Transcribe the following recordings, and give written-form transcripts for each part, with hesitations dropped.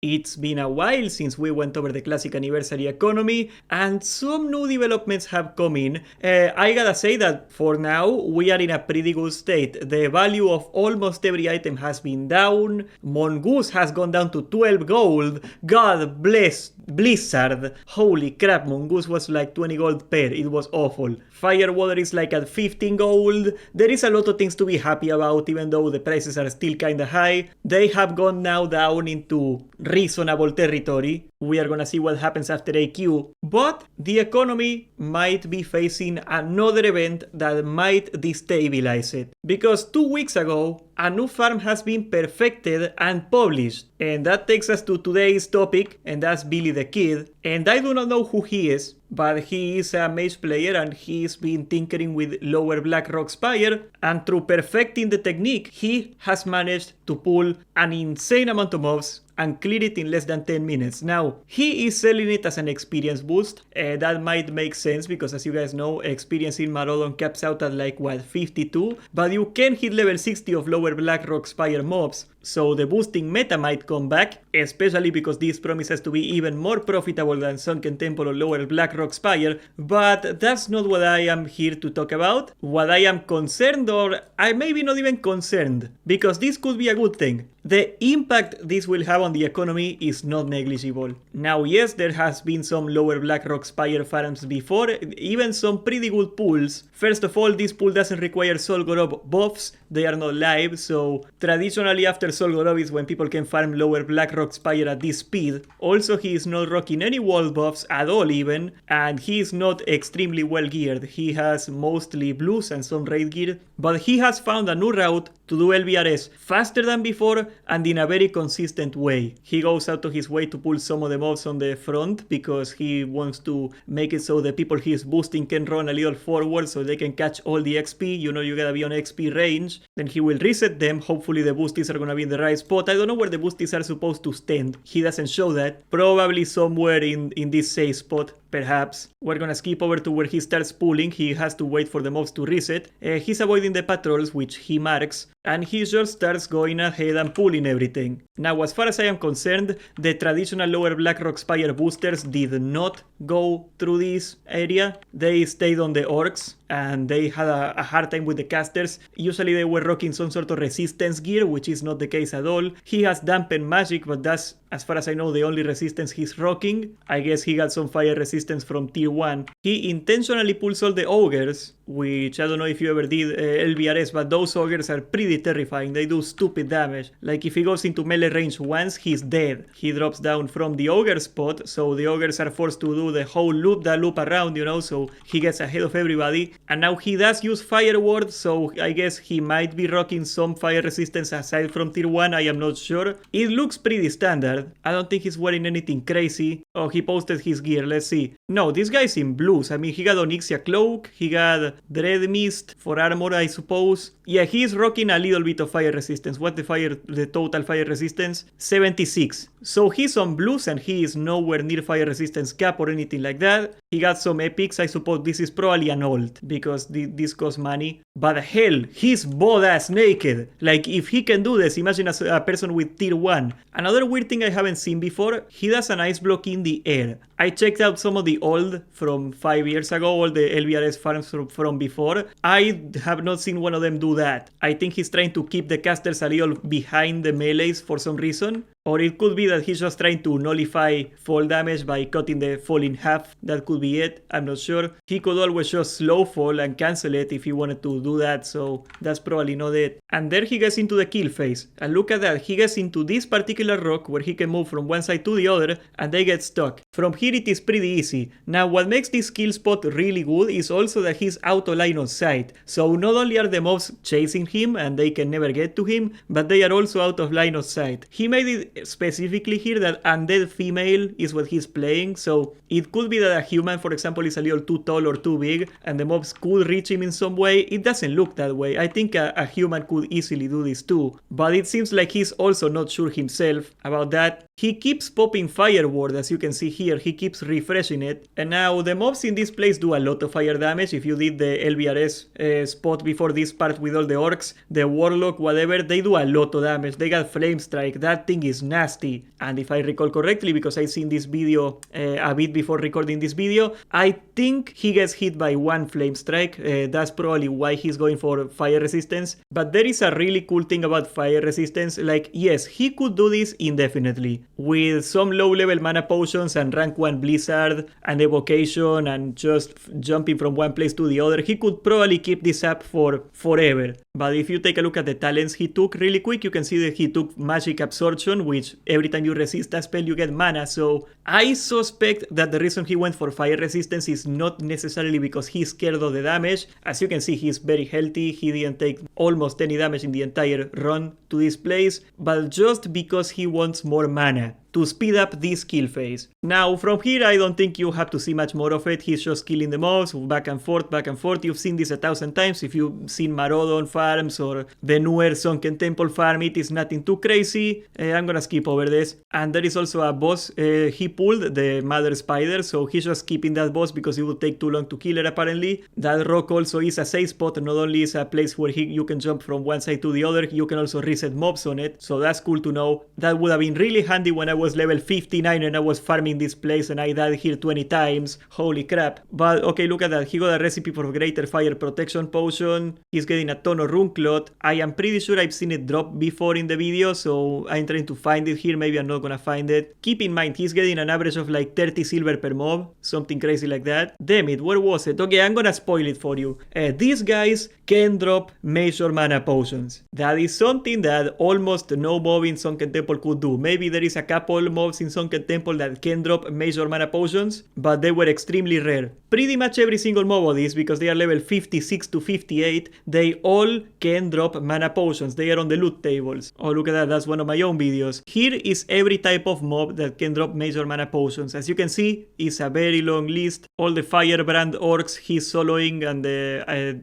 It's been a while since we went over the classic anniversary economy, and some new developments have come in. I gotta say that for now, we are in a pretty good state. The value of almost every item has been down. Mongoose has gone down to 12 gold. God bless Blizzard. Holy crap, Mongoose was like 20 gold per. It was awful. Firewater is like at 15 gold. There is a lot of things to be happy about, even though the prices are still kinda high. They have gone now down into reasonable territory. We are gonna see what happens after AQ. But the economy might be facing another event that might destabilize it. Because 2 weeks ago, a new farm has been perfected and published. And that takes us to today's topic, and that's Billy the Kid. And I do not know who he is, but he is a mage player and he's been tinkering with lower Blackrock Spire, and through perfecting the technique, he has managed to pull an insane amount of mobs and clear it in less than 10 minutes. Now, he is selling it as an experience boost. That might make sense because, as you guys know, experience in Maraudon caps out at like, what, 52? But you can hit level 60 of lower Blackrock Spire mobs, so the boosting meta might come back, especially because this promises to be even more profitable than Sunken Temple or lower Blackrock Spire. But that's not what I am here to talk about. What I am concerned, or I maybe not even concerned, because this could be a good thing. The impact this will have on the economy is not negligible. Now, yes, there has been some lower Blackrock Spire farms before, even some pretty good pools. First of all, this pool doesn't require Solgorob buffs, they are not live, so traditionally after Solgorob is when people can farm lower Blackrock Spire at this speed. Also, he is not rocking any wall buffs at all even, and he is not extremely well geared. He has mostly blues and some raid gear, but he has found a new route to do LBRS faster than before and in a very consistent way. He goes out of his way to pull some of the mobs on the front because he wants to make it so the people he is boosting can run a little forward so they can catch all the XP. You know, you gotta be on XP range. Then he will reset them. Hopefully the boosties are gonna be in the right spot. I don't know where the boosties are supposed to stand. He doesn't show that. Probably somewhere in this safe spot. Perhaps. We're gonna skip over to where he starts pulling. He has to wait for the mobs to reset. He's avoiding the patrols, which he marks, and he just starts going ahead and pulling everything. Now, as far as I am concerned, the traditional lower Blackrock Spire boosters did not go through this area. They stayed on the orcs, and they had a hard time with the casters. Usually they were rocking some sort of resistance gear, which is not the case at all. He has dampen magic, but that's, as far as I know, the only resistance he's rocking. I guess he got some fire resistance from tier 1. He intentionally pulls all the ogres, which I don't know if you ever did LBRS, but those ogres are pretty terrifying. They do stupid damage. Like if he goes into melee range once, he's dead. He drops down from the ogre spot, so the ogres are forced to do the whole loop around, you know, so he gets ahead of everybody. And now he does use Fire Ward, so I guess he might be rocking some fire resistance aside from tier 1, I am not sure. It looks pretty standard. I don't think he's wearing anything crazy. Oh, he posted his gear, let's see. No, this guy's in blues. I mean, he got Onyxia Cloak, he got Dread Mist for armor, I suppose. Yeah, he's rocking a little bit of fire resistance. What the total fire resistance? 76. So he's on blues and he is nowhere near fire resistance cap or anything like that. He got some epics. I suppose this is probably an ult because this costs money. But hell, he's bold-ass naked. Like, if he can do this, imagine a person with tier 1. Another weird thing I haven't seen before, he does an ice block in the air. I checked out some of the old from 5 years ago, all the LBRS farms from before. I have not seen one of them do that. I think he's trying to keep the casters a little behind the melees for some reason. Or it could be that he's just trying to nullify fall damage by cutting the fall in half. That could be it. I'm not sure. He could always just slow fall and cancel it if he wanted to do that. So that's probably not it. And there he gets into the kill phase. And look at that. He gets into this particular rock where he can move from one side to the other and they get stuck. From here it is pretty easy. Now what makes this kill spot really good is also that he's out of line of sight. So not only are the mobs chasing him and they can never get to him, but they are also out of line of sight. He made it specifically here that undead female is what he's playing, so it could be that a human, for example, is a little too tall or too big and the mobs could reach him in some way. It doesn't look that way. I think a human could easily do this too, but it seems like he's also not sure himself about that. He keeps popping Fire Ward, as you can see here. He keeps refreshing it, and now the mobs in this place do a lot of fire damage. If you did the LBRS spot before this part with all the orcs, the warlock, whatever, they do a lot of damage. They got Flame Strike. That thing is is nasty. And if I recall correctly, because I've seen this video a bit before recording this video, I think he gets hit by one flame strike. That's probably why he's going for fire resistance. But there is a really cool thing about fire resistance. Like, yes, he could do this indefinitely with some low-level mana potions and rank 1 Blizzard and evocation and just jumping from one place to the other. He could probably keep this up for forever. But if you take a look at the talents he took really quick, you can see that he took Magic Absorption, which every time you resist a spell you get mana. So I suspect that the reason he went for fire resistance is not necessarily because he's scared of the damage. As you can see, he's very healthy. He didn't take almost any damage in the entire run to this place, but just because he wants more mana to speed up this kill phase. Now, from here, I don't think you have to see much more of it. He's just killing the mobs, back and forth, back and forth. You've seen this 1,000 times. If you've seen Marodon farms or the newer Sunken Temple farm, it is nothing too crazy. I'm gonna skip over this. And there is also a boss he pulled, the Mother Spider, so he's just keeping that boss because it would take too long to kill her, apparently. That rock also is a safe spot. Not only is a place where you can jump from one side to the other, you can also reset mobs on it. So that's cool to know. That would have been really handy when I was level 59 and I was farming this place and I died here 20 times. Holy crap. But okay, look at that. He got a recipe for greater fire protection potion. He's getting a ton of rune cloth. I am pretty sure I've seen it drop before in the video, so I'm trying to find it here. Maybe I'm not gonna find it. Keep in mind, he's getting an average of like 30 silver per mob. Something crazy like that. Damn it, where was it? Okay, I'm gonna spoil it for you. These guys can drop major mana potions. That is something that almost no mob in Sunken Temple could do. Maybe there is a couple mobs in Sunken Temple that can drop major mana potions, but they were extremely rare. Pretty much every single mob of these, because they are level 56 to 58, they all can drop mana potions. They are on the loot tables. Oh, look at that, that's one of my own videos. Here is every type of mob that can drop major mana potions. As you can see, it's a very long list. All the Firebrand orcs he's soloing, and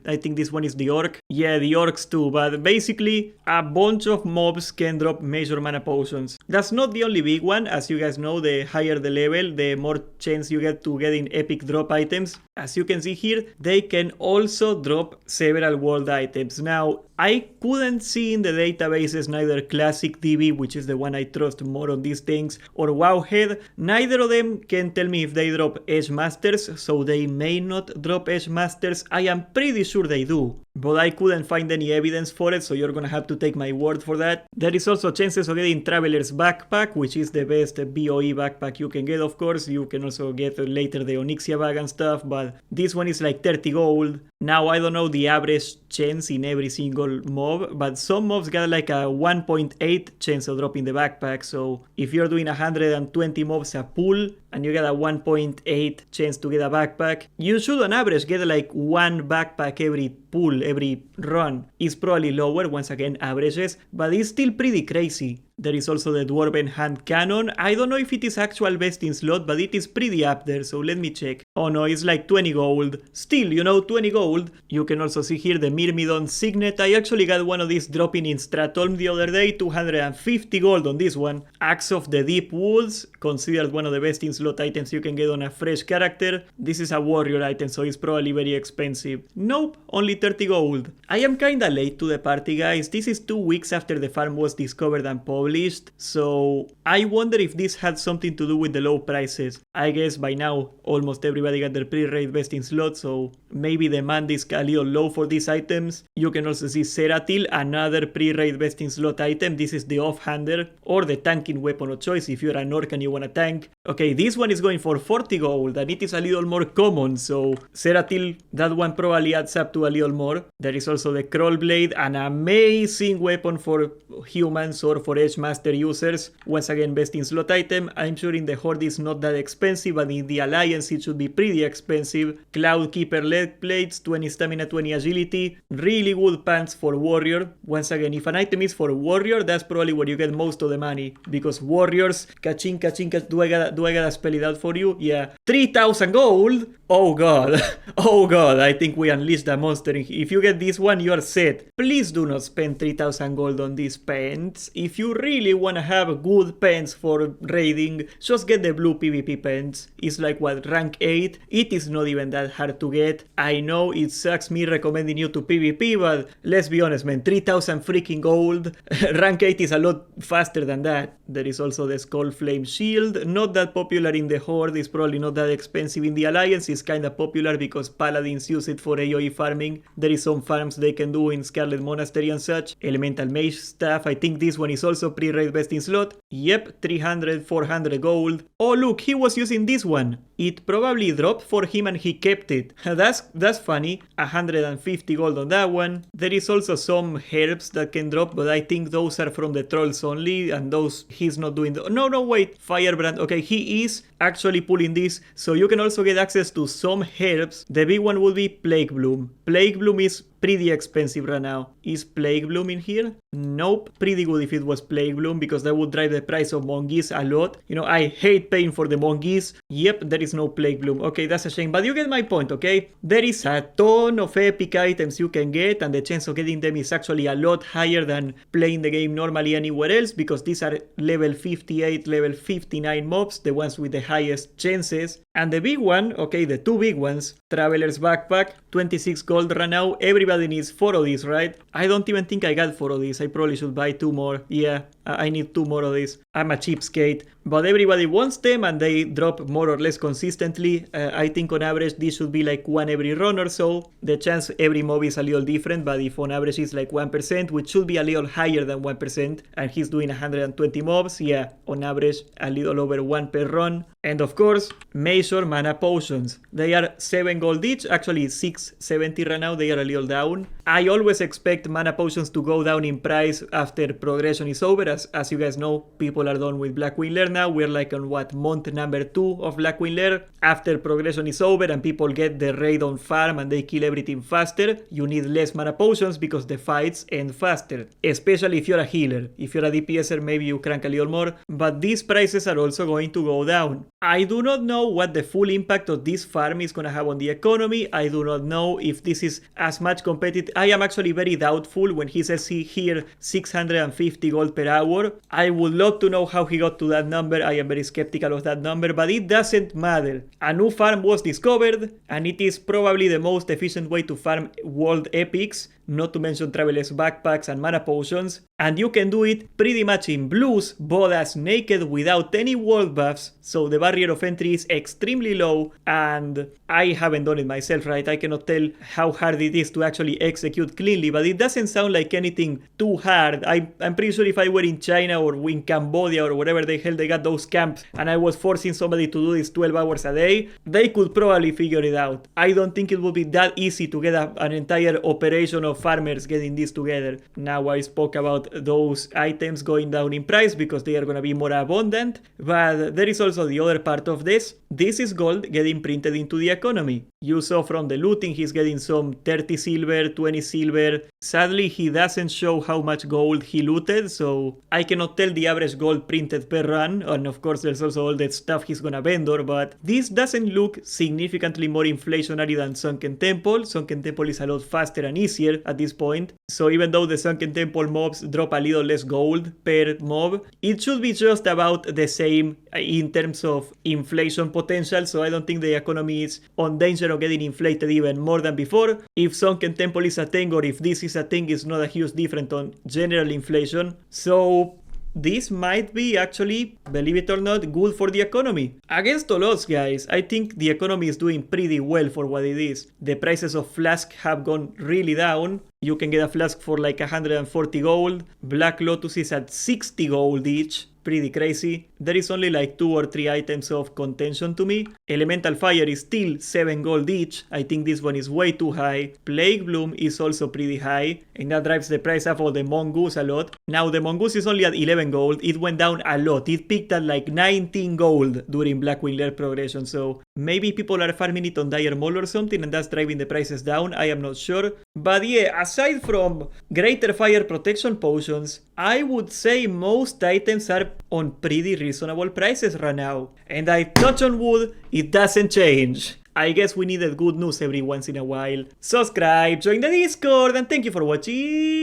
I think this one is the orc. Yeah, the orcs too, but basically a bunch of mobs can drop major mana potions. That's not the only big one. As you guys know, the higher the level, the more chance you get to getting epic drop items. As you can see here, they can also drop several world items. Now, I couldn't see in the databases neither Classic DB, which is the one I trust more on these things, or Wowhead. Neither of them can tell me if they drop Edge Masters, so they may not drop Edge Masters. I am pretty sure they do, but I couldn't find any evidence for it, so you're gonna have to take my word for that. There is also chances of getting Traveler's Backpack, which is the best BOE backpack you can get, of course. You can also get later the Onyxia bag and stuff, but this one is like 30 gold. Now, I don't know the average chance in every single mob, but some mobs got like a 1.8 chance of dropping the backpack, so if you're doing 120 mobs a pull and you get a 1.8 chance to get a backpack, you should on average get like one backpack every pull, every run. It's probably lower, once again averages, but it's still pretty crazy. There is also the Dwarven Hand Cannon. I don't know if it is actual best in slot, but it is pretty up there, so let me check. Oh no, it's like 20 gold. Still, you know, 20 gold. You can also see here the Myrmidon Signet. I actually got one of these dropping in Stratholm the other day, 250 gold on this one. Axe of the Deep Woods, considered one of the best in slot items you can get on a fresh character. This is a warrior item, so it's probably very expensive. Nope, only 30 gold. I am kinda late to the party, guys. This is 2 weeks after the farm was discovered and published, so I wonder if this had something to do with the low prices. I guess by now almost everybody got their pre-raid best in slot, so maybe demand is a little low for these items. You can also see Seratil, another pre-raid best in slot item. This is the offhander or the tanking weapon of choice if you're an orc and you want to tank. Okay, this one is going for 40 gold and it is a little more common, so Seratil, that one probably adds up to a little more. There is also the Crawl Blade, an amazing weapon for humans or for Edge Master users. Once again, best in slot item. I'm sure in the Horde it's not that expensive, but in the Alliance it should be pretty expensive. Cloud Keeper leg plates, 20 stamina, 20 agility. Really good pants for warrior. Once again, if an item is for warrior, that's probably where you get most of the money, because warriors, do I gotta spell it out for you? Yeah, 3,000 gold. Oh god, oh god, I think we unleashed a monster. If you get this one, you are set. Please do not spend 3000 gold on these pants. If you really wanna have good pants for raiding, just get the blue PvP pants. It's like what, rank 8? It is not even that hard to get. I know it sucks me recommending you to PvP, but let's be honest, man, 3000 freaking gold. Rank 8 is a lot faster than that. There is also the Skull Flame Shield, not that popular in the Horde, it's probably not that expensive in the Alliance, it's kinda popular because Paladins use it for AoE farming. There is some farms they can do in Scarlet Monastery and such. Elemental Mage Staff, I think this one is also pre-raid best in slot. Yep, 300, 400 gold. Oh look, he was using this one. It probably dropped for him and he kept it. That's funny. 150 gold on that one. There is also some herbs that can drop, but I think those are from the trolls only, and those he's not doing. No, wait. Firebrand. Okay, he is actually pulling this, so you can also get access to some herbs. The big one would be Plague Bloom. Plague Bloom is pretty expensive right now. Is Plague Bloom in here? Nope. Pretty good if it was Plague Bloom, because that would drive the price of mongoose a lot. You know, I hate paying for the mongoose. Yep, there is no Plague Bloom. Okay, that's a shame, but you get my point, okay? There is a ton of epic items you can get, and the chance of getting them is actually a lot higher than playing the game normally anywhere else, because these are level 58, level 59 mobs, the ones with the highest chances. And the big one, okay, the two big ones, Traveler's Backpack, 26 gold right now. Everybody needs 4 of these, right? I don't even think I got 4 of these. I probably should buy 2 more. Yeah, I need 2 more of these. I'm a cheapskate. But everybody wants them and they drop more or less consistently. I think on average this should be like 1 every run or so. The chance every mob is a little different, but if on average it's like 1%, which should be a little higher than 1%, and he's doing 120 mobs, yeah, on average a little over 1 per run. And of course, Major Mana Potions. They are 7 gold each, actually 670 right now, they are a little down. I always expect Mana Potions to go down in price after progression is over. As you guys know, people are done with Blackwing Lair now. We're like on what, month number 2 of Blackwing Lair. After progression is over and people get the raid on farm and they kill everything faster, you need less Mana Potions because the fights end faster. Especially if you're a healer. If you're a DPSer, maybe you crank a little more. But these prices are also going to go down. I do not know what the full impact of this farm is going to have on the economy. I do not know if this is as much competitive. I am actually very doubtful when he says here 650 gold per hour. I would love to know how he got to that number. I am very skeptical of that number, but it doesn't matter. A new farm was discovered and it is probably the most efficient way to farm world epics, not to mention Traveler's Backpacks and Mana Potions. And you can do it pretty much in blues, bodas, naked, without any world buffs, so the barrier of entry is extremely low, and I haven't done it myself, right? I cannot tell how hard it is to actually execute cleanly, but it doesn't sound like anything too hard. I'm pretty sure if I were in China or in Cambodia or whatever the hell they got those camps, and I was forcing somebody to do this 12 hours a day, they could probably figure it out. I don't think it would be that easy to get an entire operation of farmers getting this together. Now I spoke about those items going down in price because they are going to be more abundant, but there is also the other part of this. This is gold getting printed into the economy. You saw from the looting he's getting some 30 silver, 20 silver. Sadly, he doesn't show how much gold he looted, so I cannot tell the average gold printed per run, and of course there's also all that stuff he's gonna vendor, but this doesn't look significantly more inflationary than Sunken Temple. Sunken Temple is a lot faster and easier at this point, so even though the Sunken Temple mobs drop a little less gold per mob, it should be just about the same in terms of inflation potential, so I don't think the economy is on danger of getting inflated even more than before. If Sunken Temple is a thing or if this is a thing, it's not a huge difference on general inflation, so this might be actually, believe it or not, good for the economy. Against all odds, guys, I think the economy is doing pretty well for what it is. The prices of flask have gone really down. You can get a flask for like 140 gold. Black Lotus is at 60 gold each. Pretty crazy. There is only like 2 or 3 items of contention to me. Elemental Fire is still 7 gold each. I think this one is way too high. Plague Bloom is also pretty high, and that drives the price up of the Mongoose a lot. Now the Mongoose is only at 11 gold. It went down a lot. It peaked at like 19 gold during Blackwing Lair progression, so maybe people are farming it on Dire Maul or something and that's driving the prices down. I am not sure. But yeah, aside from greater fire protection potions, I would say most items are on pretty reasonable prices right now. And I touch on wood, it doesn't change. I guess we needed good news every once in a while. Subscribe, join the Discord, and thank you for watching.